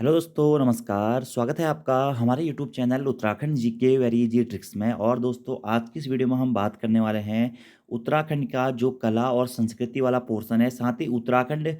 Hello दोस्तों, नमस्कार। स्वागत है आपका हमारे YouTube channel Uttarakhand GK very easy tricks में। और दोस्तों, आज की इस वीडियो में हम बात करने वाले हैं उत्तराखंड का जो कला और संस्कृति वाला पोर्शन है, साथ ही उत्तराखंड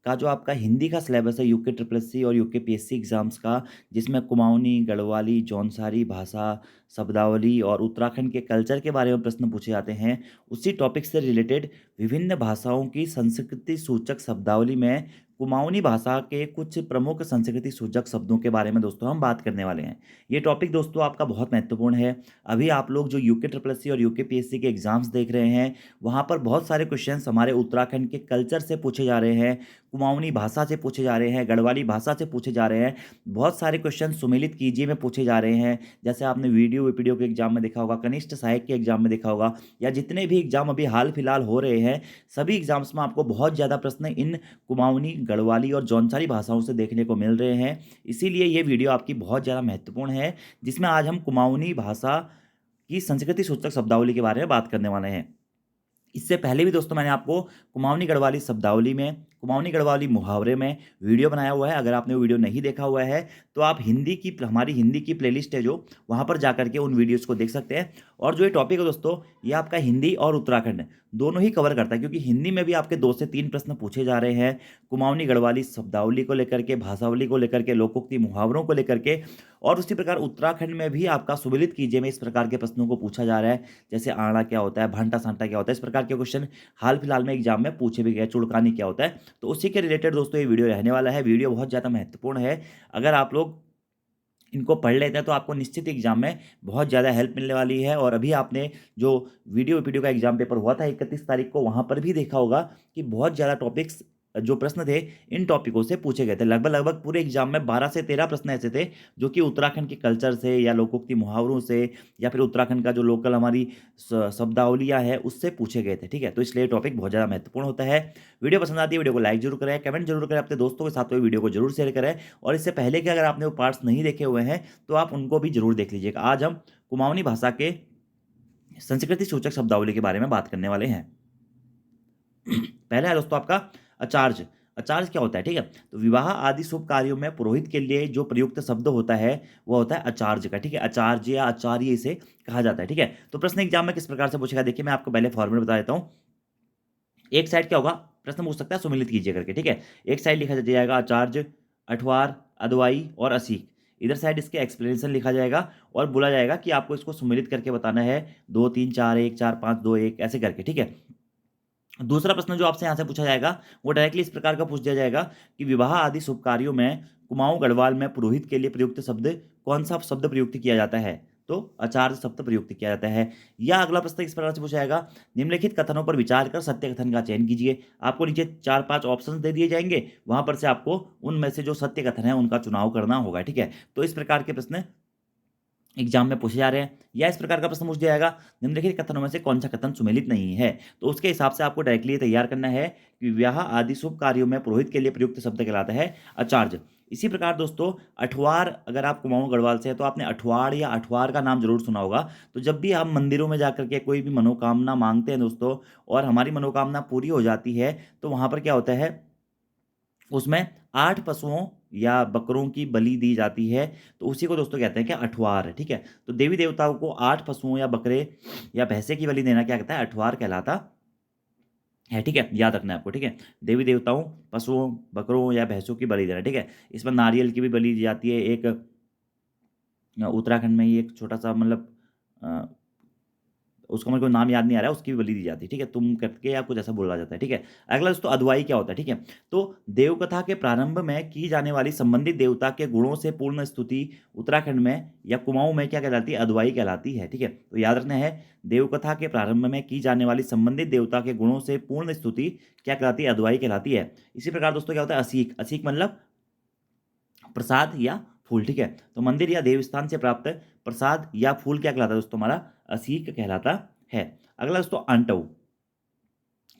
का जो आपका हिंदी का सिलेबस है यूके ट्रिपल सी और यूके पीएससी एग्जाम्स का, जिसमें कुमाऊनी, गढ़वाली, जौनसारी भाषा, शब्दावली और उत्तराखंड के कल्चर के बारे में प्रश्न पूछे जाते हैं। उसी टॉपिक से रिलेटेड विभिन्न भाषाओं की संस्कृति सूचक शब्दावली में कुमाऊनी भाषा के कुछ प्रमुख संस्कृति सूचक शब्दों के बारे में दोस्तों हम बात करने वाले हैं। ये टॉपिक दोस्तों आपका बहुत महत्वपूर्ण है। अभी आप लोग जो यूके ट्रिपल सी और यूके पीएससी के एग्जाम्स देख रहे हैं, वहाँ पर बहुत सारे क्वेश्चंस हमारे उत्तराखंड के कल्चर से पूछे जा रहे हैं, कुमाऊनी भाषा से पूछे जा रहे हैं, गढ़वाली भाषा से पूछे जा रहे हैं। बहुत सारे क्वेश्चन सुमेलित कीजिए में पूछे जा रहे हैं। जैसे आपने वीडियो के एग्जाम में देखा होगा, कनिष्ठ सहायक के एग्जाम में देखा होगा, या जितने भी एग्जाम अभी हाल फिलहाल हो रहे हैं, सभी एग्जाम्स में आपको बहुत ज़्यादा प्रश्न इन कुमाऊनी, गढ़वाली और जौनसारी भाषाओं से देखने को मिल रहे हैं। इसीलिए ये वीडियो आपकी बहुत ज़्यादा महत्वपूर्ण है, जिसमें आज हम कुमाऊनी भाषा की संस्कृति सूचक शब्दावली के बारे में बात करने वाले हैं। इससे पहले भी दोस्तों मैंने आपको कुमाऊनी गढ़वाली शब्दावली में, कुमाऊनी गढ़वाली मुहावरे में वीडियो बनाया हुआ है। अगर आपने वो वीडियो नहीं देखा हुआ है तो आप हमारी हिंदी की प्लेलिस्ट है जो, वहाँ पर जा करके उन वीडियोज़ को देख सकते हैं। और जो ये टॉपिक है दोस्तों, ये आपका हिंदी और उत्तराखंड दोनों ही कवर करता है, क्योंकि हिंदी में भी आपके 2 से 3 प्रश्न पूछे जा रहे हैं कुमाऊनी गढ़वाली शब्दावली को लेकर के, भाषावली को लेकर के, लोकोक्ति मुहावरों को लेकर के। और उसी प्रकार उत्तराखंड में भी आपका सुमेलित कीजिए में इस प्रकार के प्रश्नों को पूछा जा रहा है। जैसे आड़ा क्या होता है, भांटा सांटा क्या होता है, इस प्रकार के क्वेश्चन हाल फिलहाल में एग्जाम में पूछे भी गए। चुड़कानी क्या होता है, तो उसी के रिलेटेड दोस्तों ये वीडियो रहने वाला है। वीडियो बहुत ज़्यादा महत्वपूर्ण है। अगर आप लोग इनको पढ़ लेते हैं तो आपको निश्चित एग्जाम में बहुत ज़्यादा हेल्प मिलने वाली है। और अभी आपने जो वीडियो का एग्जाम पेपर हुआ था 31 तारीख को, वहाँ पर भी देखा होगा कि बहुत ज़्यादा टॉपिक्स जो प्रश्न थे इन टॉपिकों से पूछे गए थे। लगभग लगभग पूरे एग्जाम में 12 से 13 प्रश्न ऐसे थे जो कि उत्तराखंड के कल्चर से या लोकोक्ति मुहावरों से या फिर उत्तराखंड का जो लोकल हमारी शब्दावलियाँ है उससे पूछे गए थे। ठीक है, तो इसलिए टॉपिक बहुत ज़्यादा महत्वपूर्ण होता है। वीडियो पसंद आती है, वीडियो को लाइक जरूर करें, कमेंट जरूर करें, अपने दोस्तों के साथ वो वीडियो को जरूर शेयर करें। और इससे पहले कि अगर आपने वो पार्ट्स नहीं देखे हुए हैं तो आप उनको भी जरूर देख लीजिएगा। आज हम कुमाऊनी भाषा के संस्कृति सूचक शब्दावली के बारे में बात करने वाले हैं। पहला है दोस्तों आपका अचार्य। अचार्य क्या होता है, ठीक है, तो विवाह आदि शुभ कार्यों में पुरोहित के लिए जो प्रयुक्त शब्द होता है वो होता है अचार्य का। ठीक है, आचार्य या आचार्य इसे कहा जाता है। ठीक है, तो प्रश्न एग्जाम में किस प्रकार से पूछेगा, देखिए मैं आपको पहले फॉर्मूला बता देता हूँ। एक साइड क्या होगा, प्रश्न पूछ सकता है सुमिलित कीजिए करके। ठीक है, एक साइड लिखा जाएगा आचार्य, अठवार, अदवाई और असीक। इधर साइड इसके एक्सप्लेनेशन लिखा जाएगा और बोला जाएगा कि आपको इसको सुमिलित करके बताना है 2 3 4 1 4 5 2 1 ऐसे करके। ठीक है, दूसरा प्रश्न जो आपसे यहाँ से पूछा जाएगा वो डायरेक्टली इस प्रकार का पूछ दिया जाएगा कि विवाह आदि शुभ कार्यों में कुमाऊं गढ़वाल में पुरोहित के लिए प्रयुक्त शब्द, कौन सा शब्द प्रयुक्त किया जाता है, तो आचार्य शब्द प्रयुक्त किया जाता है। या अगला प्रश्न इस प्रकार से पूछा जाएगा, निम्नलिखित कथनों पर विचार कर सत्य कथन का चयन कीजिए। आपको नीचे 4-5 ऑप्शंस दे दिए जाएंगे, वहां पर से आपको उनमें से जो सत्य कथन है उनका चुनाव करना होगा। ठीक है, तो इस प्रकार के प्रश्न एग्जाम में पूछे जा रहे हैं। या इस प्रकार का प्रश्न पूछ जाएगा, निम्नलिखित कथनों में से कौन सा कथन सुमेलित नहीं है, तो उसके हिसाब से आपको डायरेक्टली ये तैयार करना है कि विवाह आदि शुभ कार्यों में पुरोहित के लिए प्रयुक्त शब्द कहलाता है आचार्य। इसी प्रकार दोस्तों अठवार, अगर आप कुमाऊं गढ़वाल से है तो आपने अठवाड़ या अठवार का नाम जरूर सुना होगा। तो जब भी हम मंदिरों में जाकर के कोई भी मनोकामना मांगते हैं दोस्तों, और हमारी मनोकामना पूरी हो जाती है, तो वहां पर क्या होता है, उसमें 8 पशुओं या बकरों की बलि दी जाती है। तो उसी को दोस्तों कहते हैं कि अठवार। ठीक है, तो देवी देवताओं को 8 पशुओं या बकरे या भैंसे की बलि देना क्या कहता है, अठवार कहलाता है। ठीक है, याद रखना है आपको। ठीक है, देवी देवताओं, पशुओं, बकरों या भैंसों की बलि देना। ठीक है, इसमें नारियल की भी बलि दी जाती है। एक उत्तराखंड में ही एक छोटा सा मतलब उसका मेरे को नाम याद नहीं आ रहा है, उसकी भी बलि दी जाती है। ठीक है, तुम करके या कुछ ऐसा बोला जाता है। ठीक है, अगला दोस्तों अदवाई क्या होता है। ठीक है, तो देवकथा के प्रारंभ में की जाने वाली संबंधित देवता के गुणों से पूर्ण स्तुति उत्तराखंड में या कुमाऊं में क्या कहलाती है, अदवाई कहलाती है। ठीक है, तो याद रखना है, देवकथा के प्रारंभ में की जाने वाली संबंधित देवता के गुणों से पूर्ण स्तुति क्या कहलाती है, अदवाई कहलाती है। इसी प्रकार दोस्तों क्या होता है, असीक। असीक मतलब प्रसाद या फूल। ठीक है, तो मंदिर या देवस्थान से प्राप्त प्रसाद या फूल क्या कहलाता है दोस्तों, हमारा असीक कहलाता है। अगला दोस्तों आंटव,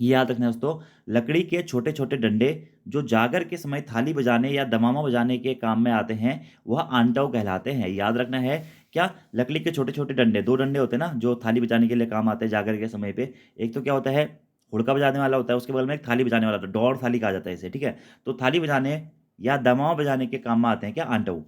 ये याद रखना है दोस्तों, लकड़ी के छोटे छोटे डंडे जो जागर के समय थाली बजाने या दमामा बजाने के काम में आते हैं वह आंटव कहलाते हैं। याद रखना है, क्या, लकड़ी के छोटे छोटे डंडे, 2 डंडे होते हैं ना जो थाली बजाने के लिए काम आते हैं जागर के समय पे। एक तो क्या होता है, हुड़का बजाने वाला होता है, उसके बगल में एक थाली बजाने वाला होता है, दौड़ थाली कहा जाता है इसे। ठीक है, तो थाली बजाने या दमाव बजाने के काम में आते हैं क्या? आंटू।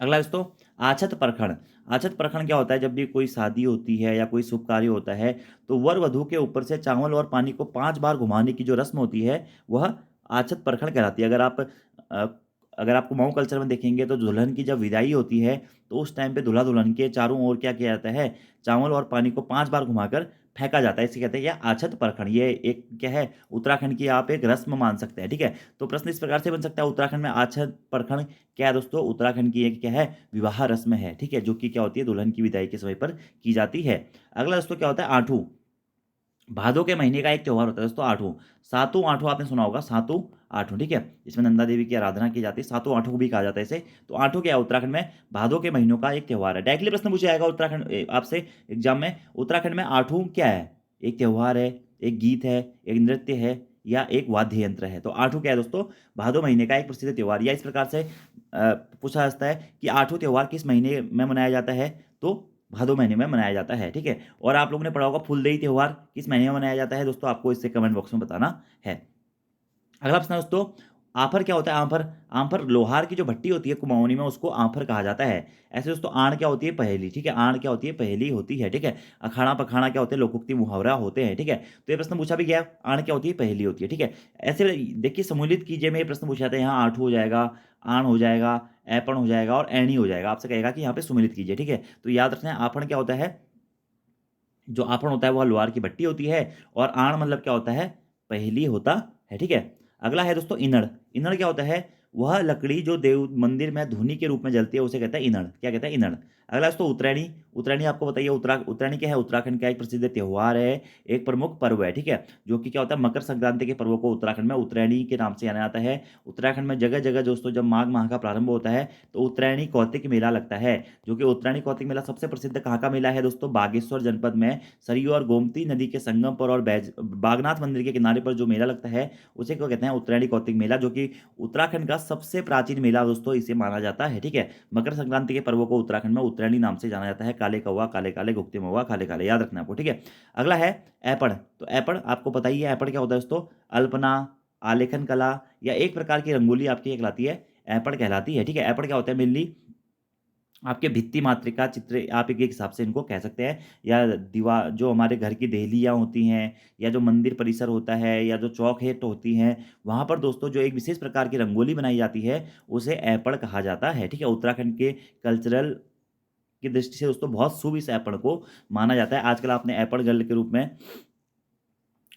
अगला दोस्तों, आछत परखण। आछत परखण क्या होता है? जब भी कोई शादी होती है या कोई शुभ कार्य होता है, तो वर वधू के ऊपर से चावल और पानी को 5 बार घुमाने की जो रस्म होती है, वह आछत परखण कहलाती है। अ, अगर आप कुमाऊँ कल्चर में देखेंगे, तो दुल्हन की जब विदाई होती है, तो उस टाइम पे दूल्हा-दुल्हन के चारों ओर क्या किया जाता है? चावल और पानी को 5 बार घुमाकर फेंका जाता है। इसे कहते हैं क्या? आछत परखण। ये एक क्या है? उत्तराखंड की आप एक रस्म मान सकते हैं, ठीक है? तो प्रश्न इस प्रकार से बन सकता है, उत्तराखंड में आछत परखण क्या है दोस्तों? उत्तराखंड की एक क्या है? विवाह रस्म है, ठीक है? जो कि क्या होती है? दुल्हन की विदाई के समय पर की जाती है। अगला दोस्तों क्या होता है? आठू। भादों के महीने का एक त्योहार होता है दोस्तों, आठू। सातों आठों आपने सुना होगा, सातों आठों, ठीक है? इसमें नंदा देवी की आराधना की जाती है, सातों आठों को भी कहा जाता है इसे। तो आठों क्या है? उत्तराखंड में भादों के महीनों का एक त्योहार है। डायरेक्टली प्रश्न पूछा जाएगा आपसे एग्जाम में, उत्तराखंड में आठों क्या है? एक त्योहार है, एक गीत है, एक नृत्य है, या एक वाद्य यंत्र है? तो आठों क्या है दोस्तों? भादों महीने का एक प्रसिद्ध त्योहार। या इस प्रकार से पूछा जा सकता है कि आठों त्योहार किस महीने में मनाया जाता है? तो भादो महीने में मनाया जाता है, ठीक है? और आप लोगों ने पढ़ा होगा फूलदेई त्योहार किस महीने में मनाया जाता है दोस्तों? आपको इससे कमेंट बॉक्स में बताना है। अगला प्रश्न है दोस्तों, आफर क्या होता है? आफर, आफर लोहार की जो भट्टी होती है कुमाऊनी में, उसको आफर कहा जाता है। ऐसे दोस्तों, आण क्या होती है? पहेली, ठीक है? आण क्या होती है? पहेली होती है, ठीक है? अखाड़ा पखाड़ा क्या होते हैं? लोकोक्ति मुहावरा होते हैं, ठीक है? तो ये प्रश्न पूछा भी गया, आण क्या होती है? पहेली होती है, ठीक है? ऐसे देखिए, सम्मिलित कीजिए में ये प्रश्न पूछा जाता है, यहाँ आठू हो जाएगा, आण हो जाएगा, ऐपण हो जाएगा और ऐणी हो जाएगा। आपसे कहेगा कि यहाँ पे सुमिलित कीजिए, ठीक है? तो याद रखना है, आपण क्या होता है? जो आपण होता है वह लोहार की भट्टी होती है, और आण मतलब क्या होता है? पहेली होता है, ठीक है? अगला है दोस्तों ईंधन। ईंधन क्या होता है? वह लकड़ी जो देव मंदिर में धूनी के रूप में जलती है, उसे कहते हैं ईंधन। क्या कहते हैं? ईंधन। अगला दोस्तों उत्तरायणी। उत्तरायणी आपको बताइए, उत्तरायणी क्या है? उत्तराखंड का एक प्रसिद्ध त्योहार है, एक प्रमुख पर्व है, ठीक है? जो कि क्या होता है? मकर संक्रांति के पर्व को उत्तराखंड में उत्तरायणी के नाम से जाना जाता है। उत्तराखंड में जगह-जगह दोस्तों, जब माघ माह का प्रारंभ होता है, तो उत्तरायणी कौतिक मेला लगता है। जो कि उत्तरायणी कौतिक मेला सबसे प्रसिद्ध कहाँ का मेला है दोस्तों? बागेश्वर जनपद में सरयू और गोमती नदी के संगम पर और बागनाथ मंदिर के किनारे पर जो मेला लगता है, उसे क्या कहते हैं? उत्तरायणी कौतिक मेला, जो कि उत्तराखंड का सबसे प्राचीन मेला दोस्तों इसे माना जाता है, ठीक है? मकर संक्रांति के पर्व को उत्तराखंड में उत्तरायणी नाम से जाना जाता है। काले कौवा काले काले, घुघते महुआ खाले खाले, याद रखना है आपको, ठीक है? अगला है ऐपण। तो ऐपण आपको पता ही है, ऐपण क्या होता है दोस्तों? अल्पना, आलेखन कला, या एक प्रकार की रंगोली आपकी ये कहलाती है, ऐपण कहलाती है, ठीक है? ऐपण क्या होता है? मेनली आपके भित्ति मातृका चित्र, आप एक हिसाब से इनको कह सकते हैं, या दीवार, जो हमारे घर की देहलियाँ होती हैं, या जो मंदिर परिसर होता है, या जो चौखट होती हैं, वहाँ पर दोस्तों जो एक विशेष प्रकार की रंगोली बनाई जाती है, उसे ऐपण कहा जाता है, ठीक है? उत्तराखंड के कल्चरल की दृष्टि से दोस्तों बहुत शुभ इस ऐपण को माना जाता है। आजकल आपने ऐपण गर्ल के रूप में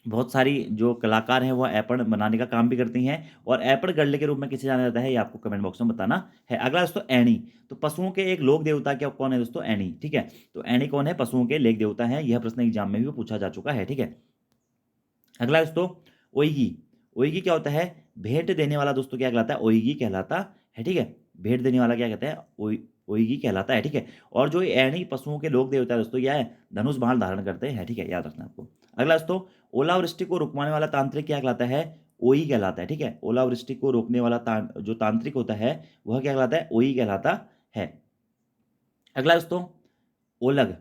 बहुत सारी जो कलाकार हैं, वह ऐपण बनाने का काम भी करती हैं, और ऐपण गर्ल के रूप में किसे जाना जाता है, ये आपको कमेंट बॉक्स में बताना है। अगला दोस्तों ऐणी। तो पशुओं के एक लोक देवता क्या कौन है दोस्तों? ऐणी, ठीक है? तो ऐणी कौन है? पशुओं के लेक देवता हैं। यह प्रश्न एग्जाम में भी पूछा जा चुका है, ठीक है? अगला दोस्तों ओईगी। ओईगी क्या होता है? भेंट देने वाला दोस्तों क्या कहलाता है? ओईगी कहलाता है, ठीक है? भेंट देने वाला क्या कहते हैं? ओईगी कहलाता है, ठीक है? और जो ये ऐणी पशुओं के लोक देवता है दोस्तों, यह धनुष बाण धारण करते हैं, ठीक है? याद रखना आपको। अगला दोस्तों, ओलावृष्टि को रुकवाने वाला तांत्रिक क्या कहलाता है? ओई कहलाता है, ठीक है? ओलावृष्टि को रोकने वाला जो तांत्रिक होता है, वह क्या कहलाता है? ओई कहलाता है। अगला दोस्तों ओलग।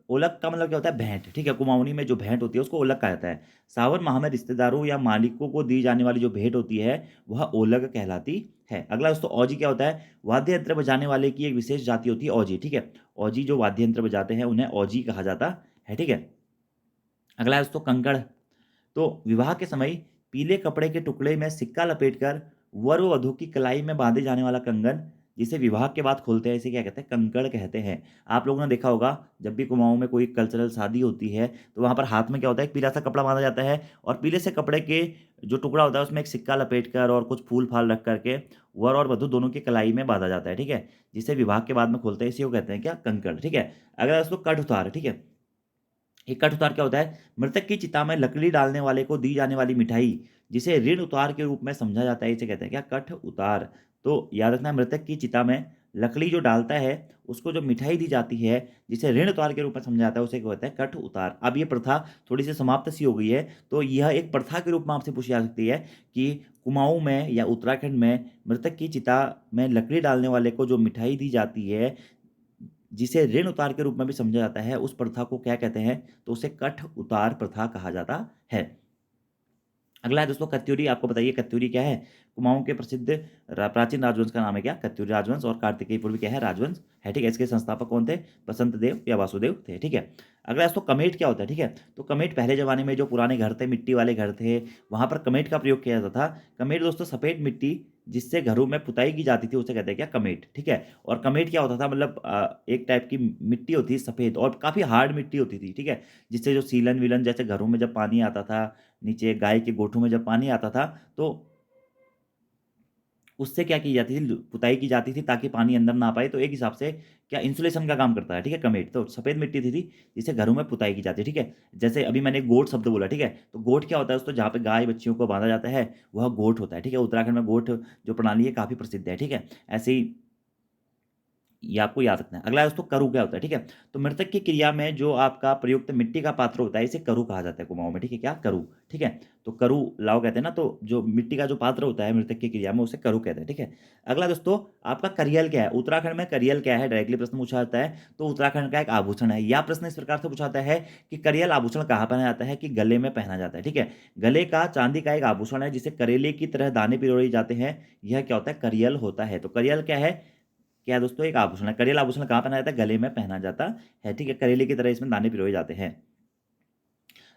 ओलग का मतलब क्या होता है? भेंट, ठीक है? कुमाऊनी में जो भेंट होती है, उसको ओलग कहा जाता है। सावन माह में रिश्तेदारों या मालिकों को दी जाने वाली जो भेंट होती है, वह ओलग कहलाती है। अगला दोस्तों औजी क्या होता है? वाद्य यंत्र बजाने वाले की एक विशेष जाति होती है, औजी, ठीक है? औजी जो वाद्य यंत्र बजाते हैं, उन्हें औजी कहा जाता है, ठीक है? अगला है दोस्तों कंकड़। तो विवाह के समय पीले कपड़े के टुकड़े में सिक्का लपेटकर वर व वधू की कलाई में बांधे जाने वाला कंगन, जिसे विवाह के बाद खोलते हैं, इसे क्या कहते हैं? कंकड़ कहते हैं। आप लोगों ने देखा होगा, जब भी कुमाऊं में कोई कल्चरल शादी होती है, तो वहां पर हाथ में क्या होता है? एक पीला सा कपड़ा बांधा जाता है, और पीले से कपड़े के जो टुकड़ा होता है, उसमें एक सिक्का लपेट कर और कुछ फूल फाल रख करके वर और वधू दोनों की कलाई में बांधा जाता है, ठीक है? जिसे विवाह के बाद में खोलते हैं, इसी को कहते हैं क्या? कंकड़, ठीक है? अगर दोस्तों कठ उतार, ठीक है? इकट्ठ उतार क्या होता है? मृतक की चिता में लकड़ी डालने वाले को दी जाने वाली मिठाई, जिसे ऋण उतार के रूप में समझा जाता है, इसे कहते हैं क्या? कठ उतार। तो याद रखना, मृतक की चिता में लकड़ी जो डालता है, उसको जो मिठाई दी जाती है, जिसे ऋण उतार के रूप में समझा जाता है, उसे कहते हैं कठ उतार। अब ये प्रथा थोड़ी सी समाप्त सी हो गई है, तो यह एक प्रथा के रूप में आपसे पूछी जा सकती है कि कुमाऊं में या उत्तराखंड में मृतक की चिता में लकड़ी डालने वाले को जो मिठाई दी जाती है, जिसे ऋण उतार के रूप में भी समझा जाता है, उस प्रथा को क्या कहते हैं? तो उसे कठ उतार प्रथा कहा जाता है। अगला है दोस्तों कत्यूरी। आपको बताइए कत्यूरी क्या है? कुमाऊं के प्रसिद्ध प्राचीन राजवंश का नाम है क्या? कत्यूरी राजवंश। और कार्तिकेय पूर्व क्या है? राजवंश है, ठीक है। इसके संस्थापक कौन थे? बसंत देव या वासुदेव थे, ठीक है। अगला दोस्तों कमेट क्या होता है? ठीक है, तो कमेट पहले जमाने में जो पुराने घर थे, मिट्टी वाले घर थे, वहां पर कमेट का प्रयोग किया जाता था। कमेट दोस्तों सफेद मिट्टी जिससे घरों में पुताई की जाती थी उसे कहते हैं क्या? कमेट, ठीक है। और कमेट क्या होता था? मतलब एक टाइप की मिट्टी होती है सफेद और काफी हार्ड मिट्टी होती थी, ठीक है। जिससे जो सीलन विलन जैसे घरों में जब पानी आता था, नीचे गाय के गोठों में जब पानी आता था, तो उससे क्या की जाती थी? पुताई की जाती थी ताकि पानी अंदर ना पाए। तो एक हिसाब से क्या इंसुलेशन का काम करता है, ठीक है, कमेट। तो सफेद मिट्टी थी जिसे घरों में पुताई की जाती है, ठीक है। जैसे अभी मैंने गोट शब्द बोला, ठीक है, तो गोट क्या होता है दोस्तों? जहाँ पे गाय बच्चियों को बांधा जाता है वह गोट होता है, ठीक है। उत्तराखंड में गोट जो प्रणाली है काफी प्रसिद्ध है, ठीक है। ऐसे ही ये आपको याद रखना है। अगला है दोस्तों करु क्या होता है? ठीक है, तो मृतक की क्रिया में जो आपका प्रयुक्त मिट्टी का पात्र होता है इसे करु कहा जाता है कुमाऊं में, ठीक है। क्या? करु, ठीक है। तो करु लाओ कहते हैं ना, तो जो मिट्टी का जो पात्र होता है मृतक की क्रिया में उसे करु कहते हैं, ठीक है। अगला दोस्तों आपका करियल क्या है? उत्तराखंड में करियल क्या है? डायरेक्टली प्रश्न पूछा जाता है। तो उत्तराखंड का एक आभूषण है। यह प्रश्न इस प्रकार से पूछा जाता है कि करियल आभूषण कहाँ पहना जाता है? कि गले में पहना जाता है, ठीक है। गले का चांदी का एक आभूषण है जिसे करेले की तरह दाने पिरोए जाते हैं। यह क्या होता है? करियल होता है। तो करियल क्या है? क्या है दोस्तों? एक आभूषण है। करेला आभूषण कहाँ पहना जाता है? गले में पहना जाता है, ठीक है। करेले की तरह इसमें दाने पिरोए जाते हैं।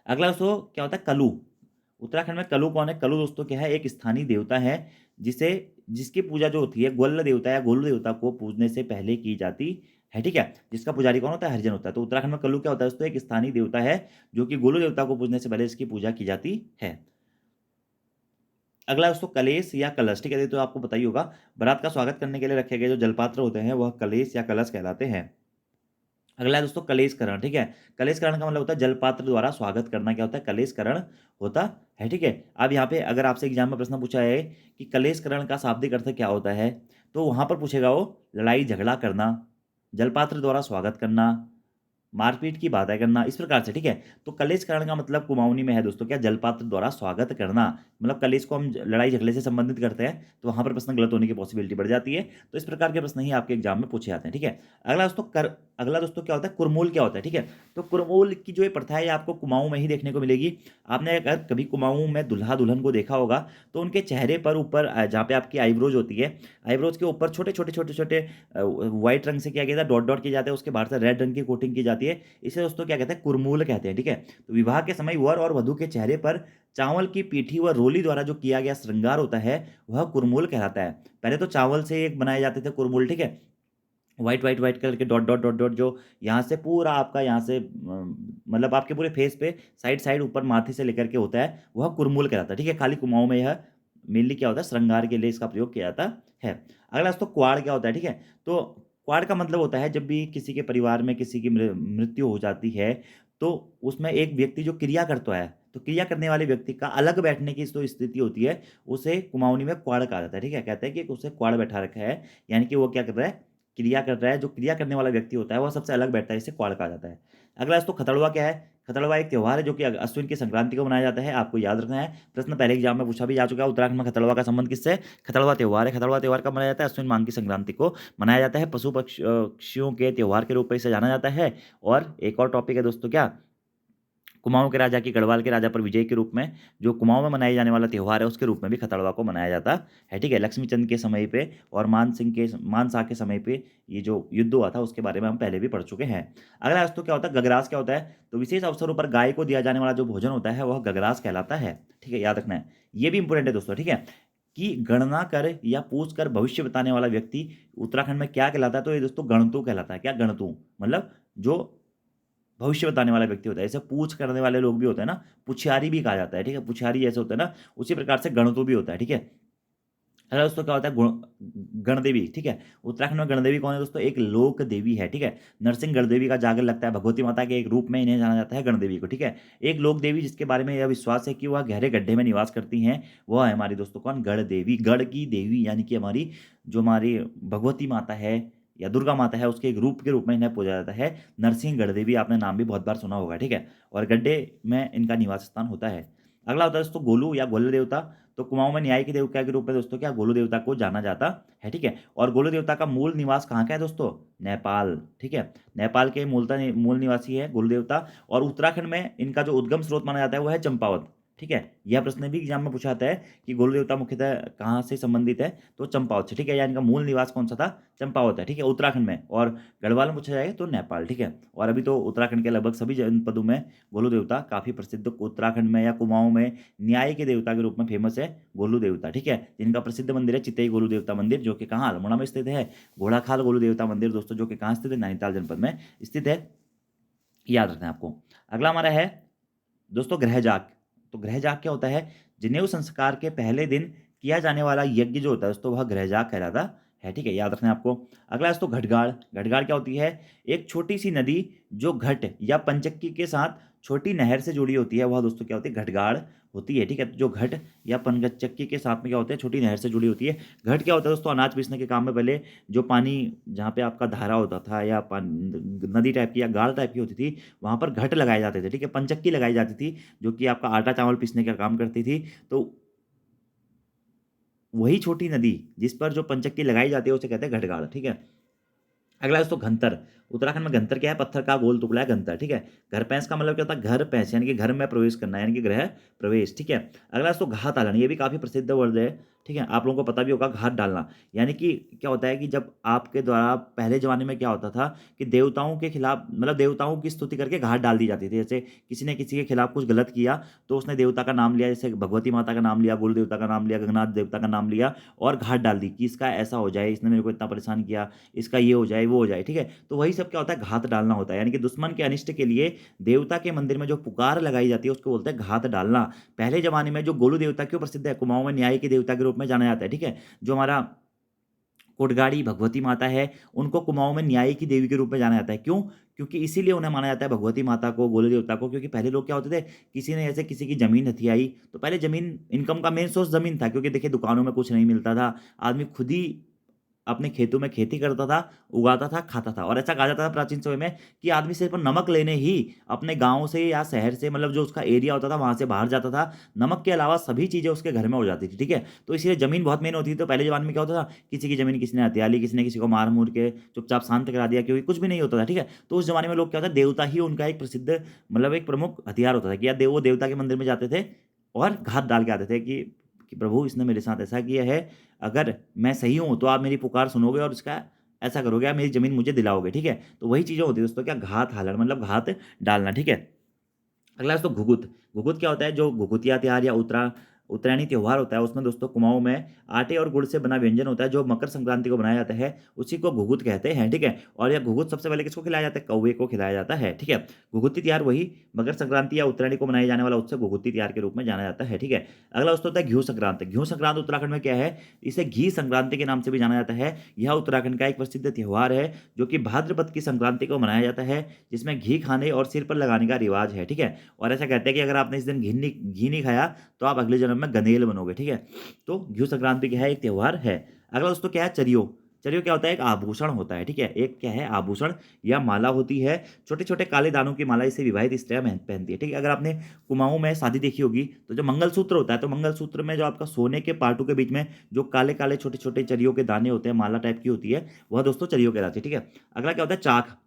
अगला दोस्तों क्या होता है? कलू। उत्तराखंड में कलू कौन है? कलू दोस्तों क्या है? एक स्थानीय देवता है जिसे जिसकी पूजा जो होती है गोल्ल देवता या गोलू देवता को पूजने से पहले की जाती है, ठीक है। जिसका पुजारी कौन होता है? हरिजन होता है। तो उत्तराखंड में कलू क्या होता है दोस्तों? एक स्थानीय देवता है जो कि गोलू देवता को पूजने से पहले इसकी पूजा की जाती है। अगला दोस्तों कलेश या कलश, ठीक है। ये तो आपको पता ही होगा। बारात का स्वागत करने के लिए रखे गए जो जलपात्र होते हैं वह कलेश या कलश कहलाते हैं। अगला है दोस्तों कलेशकरण, ठीक है। कलेशकरण का मतलब होता है जलपात्र द्वारा स्वागत करना। क्या होता है? कलेशकरण होता है, ठीक है। अब यहाँ पे अगर आपसे एग्जाम में प्रश्न पूछा है कि कलेशकरण का शाब्दिक अर्थ क्या होता है, तो वहां पर पूछेगा वो लड़ाई झगड़ा करना, जलपात्र द्वारा स्वागत करना, मारपीट की बातें करना, इस प्रकार से, ठीक है। तो कलेश करण का मतलब कुमाऊनी में है दोस्तों क्या? जलपात्र द्वारा स्वागत करना। मतलब कलेश को हम लड़ाई झगड़े से संबंधित करते हैं तो वहां पर प्रश्न गलत होने की पॉसिबिलिटी बढ़ जाती है। तो इस प्रकार के प्रश्न ही आपके एग्जाम में पूछे जाते हैं, ठीक है। अगला दोस्तों क्या होता है? कुरमूल क्या होता है? ठीक है, तो कुरमूल की जो ये प्रथा है ये आपको कुमाऊं में ही देखने को मिलेगी। आपने अगर कभी कुमाऊं में दुल्हा दुल्हन को देखा होगा तो उनके चेहरे पर ऊपर जहाँ पे आपकी आईब्रोज होती है, आईब्रोज के ऊपर छोटे छोटे छोटे छोटे व्हाइट रंग से किया गया था, डॉट डॉट किए जाते हैं, उसके बाहर से रेड रंग की कोटिंग की जाती है। इसे दोस्तों क्या कहते हैं? कुरमूल कहते हैं, ठीक है। तो विवाह के समय वर और वधु के चेहरे पर चावल की पीठी व रोली द्वारा जो किया गया श्रृंगार होता है वह कुरमूल कहलाता है। पहले तो चावल से एक बनाए जाते थे कुरमूल, ठीक है। व्हाइट व्हाइट व्हाइट कलर के डॉट डॉट डॉट डॉट जो यहाँ से पूरा आपका यहाँ से मतलब आपके पूरे फेस पे साइड साइड ऊपर माथे से लेकर के होता है वह कुरमूल कहलाता है, ठीक है। खाली कुमाऊं में यह मेनली क्या होता है? श्रृंगार के लिए इसका प्रयोग किया जाता है। अगला दोस्तों क्वाड़ क्या होता है? ठीक है, तो क्वाड़ का मतलब होता है जब भी किसी के परिवार में किसी की मृत्यु हो जाती है तो उसमें एक व्यक्ति जो क्रिया करता है, तो क्रिया करने वाले व्यक्ति का अलग बैठने की जो स्थिति होती है उसे कुमाऊनी में क्वाड़ कहा जाता है, ठीक है। कहते हैं कि उसे क्वाड़ बैठा रखा है, यानी कि वो क्या कर रहा है? क्रिया कर रहा है। जो क्रिया करने वाला व्यक्ति होता है वह सबसे अलग बैठता है, इसे क्वाड़ कहा जाता है। अगला दोस्तों खतड़वा क्या है? खतड़वा एक त्यौहार है जो कि अश्विन की संक्रांति को मनाया जाता है। आपको याद रखना है, प्रश्न पहले एग्जाम में पूछा भी जा चुका है। उत्तराखंड में खतड़वा का संबंध किससे? खतड़वा त्यौहार है। खतड़वा त्यौहार कब मनाया जाता है? अश्विन माह की संक्रांति को मनाया जाता है। पशु पक्षियों के त्यौहार के रूप में इसे जाना जाता है। और एक और टॉपिक है दोस्तों क्या? कुमाऊं के राजा की गढ़वाल के राजा पर विजय के रूप में जो कुमाऊं में मनाए जाने वाला त्यौहार है उसके रूप में भी खतड़वा को मनाया जाता है, ठीक है। लक्ष्मी चंद के समय पे और मान शाह के समय पे ये जो युद्ध हुआ था उसके बारे में हम पहले भी पढ़ चुके हैं। अगला दोस्तों क्या होता है? गगरास क्या होता है? तो विशेष अवसरों पर गाय को दिया जाने वाला जो भोजन होता है वह गगरास कहलाता है, ठीक है, याद रखना है। ये भी इंपॉर्टेंट है दोस्तों, ठीक है, कि गणना कर या पूछ कर भविष्य बताने वाला व्यक्ति उत्तराखंड में क्या कहलाता है? तो ये दोस्तों गणतू कहलाता है। क्या? गणतू मतलब जो भविष्य बताने वाला व्यक्ति होता है। ऐसे पूछ करने वाले लोग भी होते हैं ना, पुछारी भी कहा जाता है, ठीक है। पुछारी जैसे होता है ना, उसी प्रकार से गणतु भी होता है, ठीक है। अगला दोस्तों क्या होता है? गणदेवी, ठीक है। उत्तराखंड में गणदेवी कौन है दोस्तों? एक लोक देवी है, ठीक है। नरसिंह गणदेवी का जागर लगता है, भगवती माता के एक रूप में इन्हें जाना जाता है गणदेवी को, ठीक है। एक लोक देवी जिसके बारे में यह विश्वास है कि वह गहरे गड्ढे में निवास करती हैं, वह है हमारी दोस्तों कौन? गढ़ देवी। गढ़ की देवी यानी कि हमारी जो हमारी भगवती माता है या दुर्गा माता है उसके एक रूप के रूप में इन्हें पूजा जाता है। नरसिंह गढ़देवी, आपने नाम भी बहुत बार सुना होगा, ठीक है। और गड्ढे में इनका निवास स्थान होता है। अगला होता है दोस्तों गोलू या गोल्ल देवता। तो कुमाऊं में न्याय के देवता के रूप में दोस्तों क्या गोलू देवता को जाना जाता है, ठीक है। और गोलू देवता का मूल निवास कहाँ का है दोस्तों? नेपाल, ठीक है। नेपाल के मूल निवासी है गोलू देवता। और उत्तराखंड में इनका जो उद्गम स्रोत माना जाता है वो है चंपावत, ठीक है। यह प्रश्न भी एग्जाम में पूछा जाता है कि गोलू देवता मुख्यतः कहाँ से संबंधित है, तो चंपावत से, ठीक है। या इनका मूल निवास कौन सा था, चंपावत है, ठीक है, उत्तराखंड में। और गढ़वाल में पूछा जाएगा तो नेपाल, ठीक है। और अभी तो उत्तराखंड के लगभग सभी जनपदों में गोलू देवता काफ़ी प्रसिद्ध, उत्तराखंड में या कुमाऊं में न्याय के देवता के रूप में फेमस है गोलू देवता, ठीक है। जिनका प्रसिद्ध मंदिर है चितई गोलू देवता मंदिर, जो कि कहाँ, अल्मोड़ा में स्थित है। घोड़ाखाल गोलू देवता मंदिर दोस्तों, जो कि कहाँ स्थित है, नैनीताल जनपद में स्थित है, याद रखना है आपको। अगला हमारा है दोस्तों ग्रह जाग। तो ग्रह जाग क्या होता है, जनेऊ संस्कार के पहले दिन किया जाने वाला यज्ञ जो होता है दोस्तों, वह ग्रह जाग कहलाता है, ठीक है, याद रखना है आपको। अगला है दोस्तों घटगाड़। घटगाड़ क्या होती है, एक छोटी सी नदी जो घट या पंचक्की के साथ छोटी नहर से जुड़ी होती है, वह दोस्तों क्या होती है, घटगाड़ होती है, ठीक है। तो जो घट या पंचक्की के साथ में क्या होते हैं, छोटी नहर से जुड़ी होती है। घट क्या होता है दोस्तों, अनाज पीसने के काम में पहले जो पानी, जहाँ पे आपका धारा होता था या नदी टाइप की या गाड़ टाइप की होती थी, वहाँ पर घट लगाए जाते थे, ठीक है, पंचक्की लगाई जाती थी, जो कि आपका आटा चावल पीसने का काम करती थी। तो वही छोटी नदी जिस पर जो पंचक्की लगाई जाती है उसे कहते हैं घटगाड़, ठीक है। अगला है दोस्तों घंतर। उत्तराखंड में घंतर क्या है, पत्थर का गोल टुकड़ा है घंतर, ठीक है। घर पैंस का मतलब क्या होता है, घर पैंस यानी कि घर में प्रवेश करना, यानी कि गृह प्रवेश, ठीक है। अगला दोस्तों घात आलन, ये भी काफी प्रसिद्ध वर्ड है, ठीक है, आप लोगों को पता भी होगा, घात डालना। यानी कि क्या होता है कि जब आपके द्वारा पहले जमाने में क्या होता था कि देवताओं के खिलाफ, मतलब देवताओं की स्तुति करके घात डाल दी जाती थी। जैसे किसी ने किसी के खिलाफ कुछ गलत किया तो उसने देवता का नाम लिया, जैसे भगवती माता का नाम लिया, गुरु देवता का नाम लिया, गंगनाथ देवता का नाम लिया और घात डाल दी कि इसका ऐसा हो जाए, इसने मेरे को इतना परेशान किया, इसका ये हो जाए वो हो जाए, ठीक है। तो वही सब क्या होता है, घात डालना होता है। यानी कि दुश्मन के अनिष्ट के लिए देवता के मंदिर में जो पुकार लगाई जाती है उसको बोलते हैं घात डालना। पहले जमाने में जो गोलू देवता क्यों प्रसिद्ध है, कुमाऊं में न्याय के देवता के रूप में जाना जाता है, ठीक है। जो हमारा कोटगाड़ी भगवती माता है, उनको कुमाऊं में न्याय की देवी के रूप में जाना जाता है। क्यों, क्योंकि इसीलिए उन्हें माना जाता है भगवती माता को, गोलू देवता को, क्योंकि पहले लोग क्या होते थे, किसी ने ऐसे किसी की जमीन हथियाई तो पहले जमीन, इनकम का मेन सोर्स जमीन था, क्योंकि देखिए दुकानों में कुछ नहीं मिलता था, आदमी खुद ही अपने खेतों में खेती करता था, उगाता था, खाता था। और ऐसा कहा जाता था प्राचीन समय में कि आदमी सिर्फ नमक लेने ही अपने गांव से या शहर से, मतलब जो उसका एरिया होता था वहां से बाहर जाता था, नमक के अलावा सभी चीजें उसके घर में हो जाती थी, ठीक है। तो इसलिए जमीन बहुत मेन होती थी। तो पहले जमाने में क्या होता था, किसी की जमीन किसी ने हथिया ली, किसी ने किसी को मार मूर के चुपचाप शांत करा दिया, क्योंकि कुछ भी नहीं होता था, ठीक है। तो उस जमाने में लोग क्या होता है, देवता ही उनका एक प्रसिद्ध, मतलब एक प्रमुख हथियार होता था कि या वो देवता के मंदिर में जाते थे और घात डाल के आते थे कि प्रभु इसने मेरे साथ ऐसा किया है, अगर मैं सही हूं तो आप मेरी पुकार सुनोगे और इसका ऐसा करोगे, आप मेरी जमीन मुझे दिलाओगे, ठीक है। तो वही चीजें होती है दोस्तों, क्या घात हालर मतलब घात डालना, ठीक है। अगला दोस्तों घुघुत। घुघुत क्या होता है, जो घुघुतिया त्योहार या उत्तरायणी त्योहार होता है, उसमें दोस्तों कुमाऊं में आटे और गुड़ से बना व्यंजन होता है जो मकर संक्रांति को बनाया जाता है, उसी को घुघुत कहते हैं, ठीक है। और यह घुघुत सबसे पहले किसको खिलाया जाता है, कौवे को खिलाया जाता है, ठीक है। घुघुती त्योहार वही मकर संक्रांति या उत्तरायणी को मनाया जाने वाला उत्सव घुघुती त्योहार के रूप में जाना जाता है, ठीक है। अगला दोस्तों होता है घ्यू संक्रांति। घ्यू संक्रांति उत्तराखंड में क्या है, इसे घी संक्रांति के नाम से भी जाना जाता है। यह उत्तराखंड का एक प्रसिद्ध त्योहार है जो कि भाद्रपद की संक्रांति को मनाया जाता है, जिसमें घी खाने और सिर पर लगाने का रिवाज है, ठीक है। और ऐसा कहते हैं कि अगर आपने इस दिन घी नहीं खाया तो आप अगले जन्म में गधेल बनोगे, ठीक है। तो घ्यू संक्रांति क्या है, एक त्योहार है। अगला दोस्तों क्या है, चरियो। चरियो क्या होता है, एक आभूषण होता है, ठीक है। एक क्या है, आभूषण या माला होती है, छोटे छोटे काले दानों की माला इसे विवाहित स्त्रियां पहनती है, ठीक है। अगर आपने कुमाऊं में शादी देखी होगी तो जो मंगलसूत्र होता है, तो मंगलसूत्र में जो आपका सोने के पार्टों के बीच में जो काले काले छोटे छोटे चरियो के दाने होते हैं, माला टाइप की होती है, वह दोस्तों चरियो कहलाती है, ठीक है। अगला क्या होता है, चाक।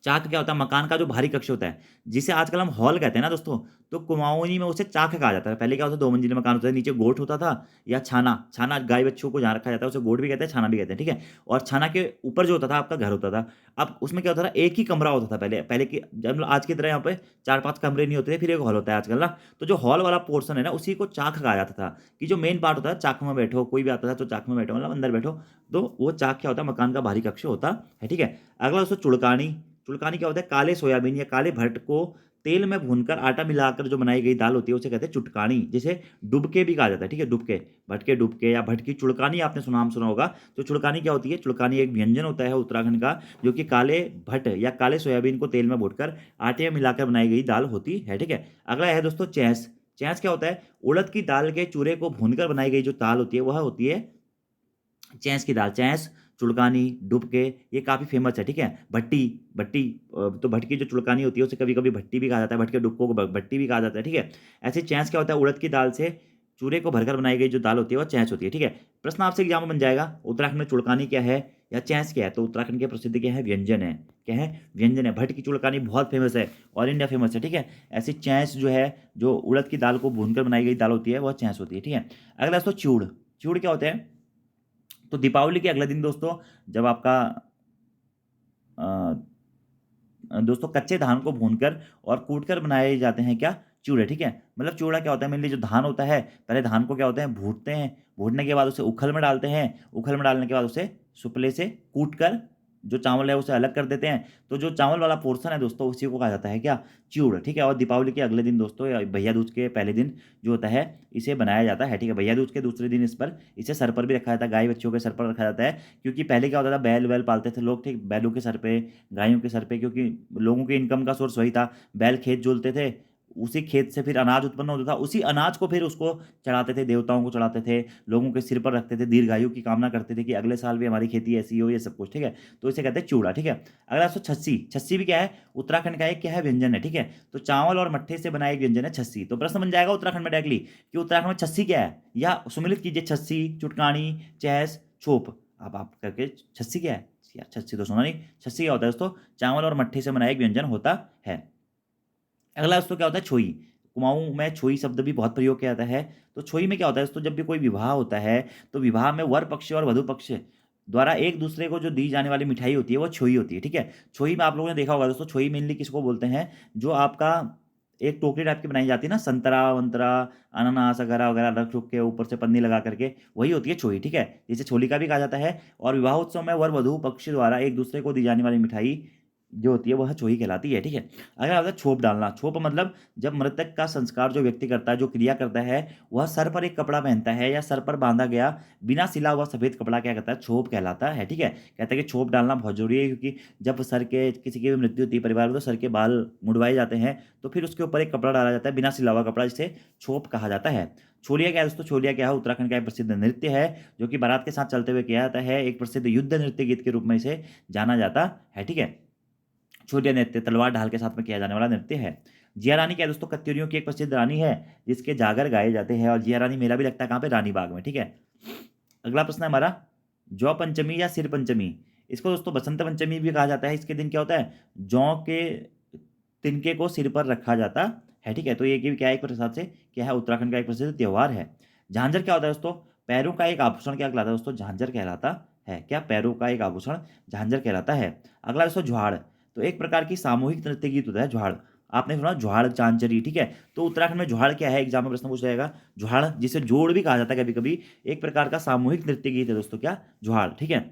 चाक क्या होता है, मकान का जो भारी कक्ष होता है, जिसे आजकल हम हॉल कहते हैं ना दोस्तों, तो कुमाऊनी में उसे चाक कहा जाता है। पहले क्या होता है, दो मंजिले मकान होता है, नीचे गोठ होता था या छाना, छाना गाय बच्चों को जहाँ रखा जाता है उसे गोठ भी कहते हैं, छाना भी कहते हैं, ठीक है। और छाना के ऊपर जो होता था आपका घर होता था। अब उसमें क्या होता था, एक ही कमरा होता था पहले, पहले की जब मतलब आज की तरह यहाँ पे चार पांच कमरे नहीं होते थे, फिर एक हॉल होता है आजकल ना। तो जो हॉल वाला पोर्सन है ना, उसी को चाक कहा जाता था, कि जो मेन पार्ट होता है, चाक में बैठो, कोई भी आता था तो चाक में बैठो, मतलब अंदर बैठो। तो वो चाक क्या होता है, मकान का भारी कक्ष होता है, ठीक है। अगला दोस्तों चुड़कानी। चुड़कानी क्या होता है, काले सोयाबीन या काले भट्ट को तेल में भूनकर आटा मिलाकर जो बनाई गई दाल होती है उसे कहते हैं चुटकानी, जिसे डुबके भी कहा जाता है, ठीक है। डुबके, भटके डुबके या भटकी चुड़कानी आपने नाम सुना होगा। तो चुड़कानी क्या होती है, चुड़कानी एक व्यंजन होता है उत्तराखंड का, जो कि काले भट्ट या काले सोयाबीन को तेल में भूनकर आटे में मिलाकर बनाई गई दाल होती है, ठीक है। अगला है दोस्तों चैंस। चैंस क्या होता है, उड़द की दाल के चूरे को भूनकर बनाई गई जो दाल होती है वह होती है चैंस की दाल। चैंस, चुड़कानी, डुबके, ये काफ़ी फेमस है, ठीक है। भट्टी, भट्टी तो भट्टी जो चुड़कानी होती है उसे कभी कभी भट्टी भी कहा जाता है, भटके डुबकों को भट्टी भी कहा जाता है, ठीक है। ऐसे चैंस क्या होता है, उड़द की दाल से चूरे को भरकर बनाई गई जो दाल होती है वह चैंस होती है, ठीक है। प्रश्न आपसे एग्जाम में बन जाएगा, उत्तराखंड में चुड़कानी क्या है, या चैंस क्या है? तो उत्तराखंड के प्रसिद्ध क्या है? व्यंजन है। क्या है? व्यंजन है। भट्ट की चुड़कानी बहुत फेमस है, ऑल इंडिया फेमस है, ठीक है। ऐसी चैंस जो है, जो उड़द की दाल को भूनकर बनाई गई दाल होती है, वह चैंस होती है, ठीक है। अगला दोस्तों चिऊड़। चिऊड़ क्या होते हैं? तो दीपावली के अगले दिन दोस्तों, जब आपका दोस्तों कच्चे धान को भूनकर और कूटकर बनाए जाते हैं क्या? चिवड़े, ठीक है। मतलब चिवड़ा क्या होता है? मेनली जो धान होता है, पहले धान को क्या होता है? भूनते हैं, भूनने के बाद उसे उखल में डालते हैं, उखल में डालने के बाद उसे सुपले से कूट कर जो चावल है उसे अलग कर देते हैं। तो जो चावल वाला पोर्शन है दोस्तों, उसी को कहा जाता है क्या? चिवड़, ठीक है। और दीपावली के अगले दिन दोस्तों, या भैया दूज के पहले दिन जो होता है, इसे बनाया जाता है, ठीक है। भैया दूज के दूसरे दिन इस पर इसे सर पर भी रखा जाता है, गाय बच्चों के सर पर रखा जाता है। क्योंकि पहले क्या होता था, बैल वैल पालते थे लोग, ठीक, बैलों के सर पे, गायों के सर पे, क्योंकि लोगों के इनकम का सोर्स वही था। बैल खेत जोतते थे, उसी खेत से फिर अनाज उत्पन्न होता था, उसी अनाज को फिर उसको चढ़ाते थे, देवताओं को चढ़ाते थे, लोगों के सिर पर रखते थे, दीर्घायु की कामना करते थे कि अगले साल भी हमारी खेती ऐसी हो, ये सब कुछ, ठीक है। तो इसे कहते हैं चूड़ा, ठीक है। अगला दोस्तों छस्सी। छस्सी भी क्या है? उत्तराखंड का एक क्या है? व्यंजन है, ठीक है। तो चावल और मट्ठे से बना एक व्यंजन है छस्सी। तो प्रश्न बन जाएगा उत्तराखंड में डायरेक्टली कि उत्तराखंड में छस्सी क्या है, या सुमिलित कीजिए छस्सी, चुटकानी, चैस, छोप। अब आप करके छस्सी क्या है? यार छस्सी तो सुना नहीं। छस्सी क्या होता है दोस्तों? चावल और मट्ठे से बना एक व्यंजन होता है। अगला दोस्तों क्या होता है? छोई। कुमाऊं में छोई शब्द भी बहुत प्रयोग किया जाता है। तो छोई में क्या होता है दोस्तों? जब भी कोई विवाह होता है, तो विवाह में वर पक्ष और वधु पक्ष द्वारा एक दूसरे को जो दी जाने वाली मिठाई होती है, वो छोई होती है, ठीक है। छोई में आप लोगों ने देखा होगा दोस्तों, छोई मेनली किसको बोलते हैं? जो आपका एक टोकरी टाइप की बनाई जाती है ना, संतरा वंतरा, अनानास वगैरह वगैरह रख चुक के ऊपर से पन्नी लगा करके, वही होती है छोई, ठीक है। जिसे छोली का भी कहा जाता है। और विवाह उत्सव में वर वधु पक्ष द्वारा एक दूसरे को दी जाने वाली मिठाई जो होती है, वह छोई कहलाती है, ठीक है। अगर आता है छोप डालना। छोप मतलब जब मृतक का संस्कार जो व्यक्ति करता है, जो क्रिया करता है, वह सर पर एक कपड़ा पहनता है या सर पर बांधा गया बिना सिला हुआ सफेद कपड़ा क्या कहता है? छोप कहलाता है, ठीक है। कहता है कि छोप डालना बहुत जरूरी है, क्योंकि जब सर के किसी की भी मृत्यु होती है परिवार में, तो सर के बाल मुड़वाए जाते हैं, तो फिर उसके ऊपर एक कपड़ा डाला जाता है बिना सिला हुआ कपड़ा, जिसे छोप कहा जाता है। छोलिया क्या है दोस्तों? छोलिया क्या है? उत्तराखंड का एक प्रसिद्ध नृत्य है, जो कि बारात के साथ चलते हुए किया जाता है। एक प्रसिद्ध युद्ध नृत्य गीत के रूप में इसे जाना जाता है, ठीक है। छोटिया नृत्य तलवार ढाल के साथ में किया जाने वाला नृत्य है। जिया रानी क्या है दोस्तों? कत्यूरियों की एक प्रसिद्ध रानी है, जिसके जागर गाए जाते हैं। और जिया रानी मेला भी लगता है कहाँ पे? रानी बाग में, ठीक है। अगला प्रश्न है हमारा, जौ पंचमी या सिर पंचमी। इसको दोस्तों बसंत पंचमी भी कहा जाता है। इसके दिन क्या होता है? जौ के तिनके को सिर पर रखा जाता है, ठीक है। तो ये क्या है? एक प्रसाद से क्या है? उत्तराखंड का एक प्रसिद्ध त्योहार है। झांझर क्या होता है दोस्तों? पैरों का एक आभूषण क्या कहलाता है दोस्तों? झांझर कहलाता है। क्या? पैरों का एक आभूषण झांझर कहलाता है। अगला दोस्तों ज्वाड़। तो एक प्रकार की सामूहिक नृत्य गीत होता है ज्वाड़। आपने सुना ज्वाड़ झांझरी, ठीक है। तो उत्तराखंड में ज्वाड़ क्या है? एग्जाम में प्रश्न पूछ जाएगा। ज्वाड़, जिसे जोड़ भी कहा जाता है कभी कभी, एक प्रकार का सामूहिक नृत्य गीत है दोस्तों, क्या? ज्वाड़, ठीक है।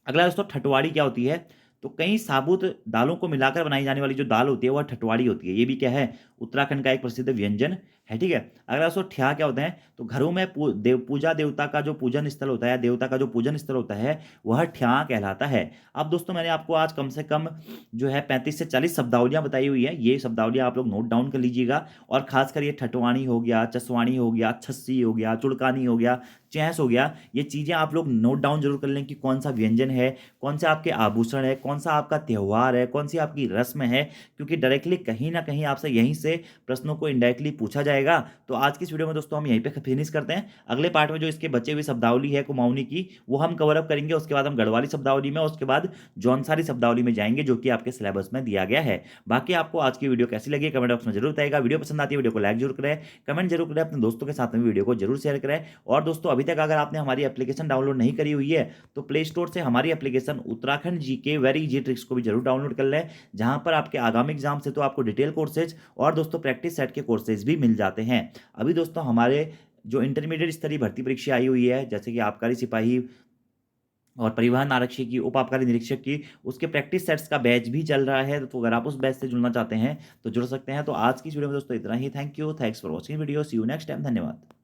अगला दोस्तों ठटवाड़ी क्या होती है? तो कई साबुत दालों को मिलाकर बनाई जाने वाली जो दाल होती है, वह ठटवाड़ी होती है। ये भी क्या है? उत्तराखंड का एक प्रसिद्ध व्यंजन है, ठीक है। अगला दोस्तों ठिया क्या होते हैं? तो घरों में पूजा देवता का जो पूजन स्थल होता है, देवता का जो पूजन स्थल होता है, वह ठिया कहलाता है। अब दोस्तों मैंने आपको आज कम से कम जो है 35 से 40 शब्दावलियां बताई हुई है। ये शब्दावलियां आप लोग नोट डाउन कर लीजिएगा। और खासकर ये ठटवाणी हो गया, चसवाणी हो गया, छस्सी हो गया, चुड़कानी हो गया, चैस हो गया, ये चीज़ें आप लोग नोट डाउन जरूर कर लें कि कौन सा व्यंजन है, कौन सा आपके आभूषण है, कौन सा आपका त्यौहार है, कौन सी आपकी रस्म है। क्योंकि डायरेक्टली कहीं ना कहीं आपसे यहीं से प्रश्नों को इनडायरेक्टली पूछा जाएगा। तो आज की इस वीडियो में दोस्तों हम यहीं पे फिनिश करते हैं। अगले पार्ट में जो इसके बचे हुए शब्दावली है कुमाऊनी की, वो हम कवर अप करेंगे। उसके बाद हम गढ़वाली शब्दावली में, उसके बाद जौनसारी शब्दावली में जाएंगे, जो कि आपके सिलेबस में दिया गया है। बाकी आपको आज की वीडियो कैसी लगी कमेंट बॉक्स में जरूर बताइएगा। वीडियो पसंद आती है वीडियो को लाइक जरूर करें, कमेंट जरूर करें, अपने दोस्तों के साथ में वीडियो को जरूर शेयर करें। और दोस्तों अभी तक अगर आपने हमारी एप्लीकेशन डाउनलोड नहीं करी हुई है, तो प्ले स्टोर से हमारी application Uttarakhand GK very easy tricks को भी जरूर डाउनलोड कर लें, जहां पर आपके आगामी एग्जाम से तो आपको डिटेल कोर्सेज और दोस्तों प्रैक्टिस सेट के कोर्सेज भी मिल जाते हैं। अभी दोस्तों हमारे जो इंटरमीडिएट स्तरीय भर्ती परीक्षा आई हुई है, जैसे कि आबकारी सिपाही और परिवहन आरक्षी की, उप आबकारी निरीक्षक की, उसके प्रैक्टिस सेट्स का बैच भी चल रहा है। तो अगर आप उस बैच से जुड़ना चाहते हैं तो जुड़ सकते हैं। तो आज की इस वीडियो में दोस्तों इतना ही। Thank you, thanks for watching video, see you next time, धन्यवाद।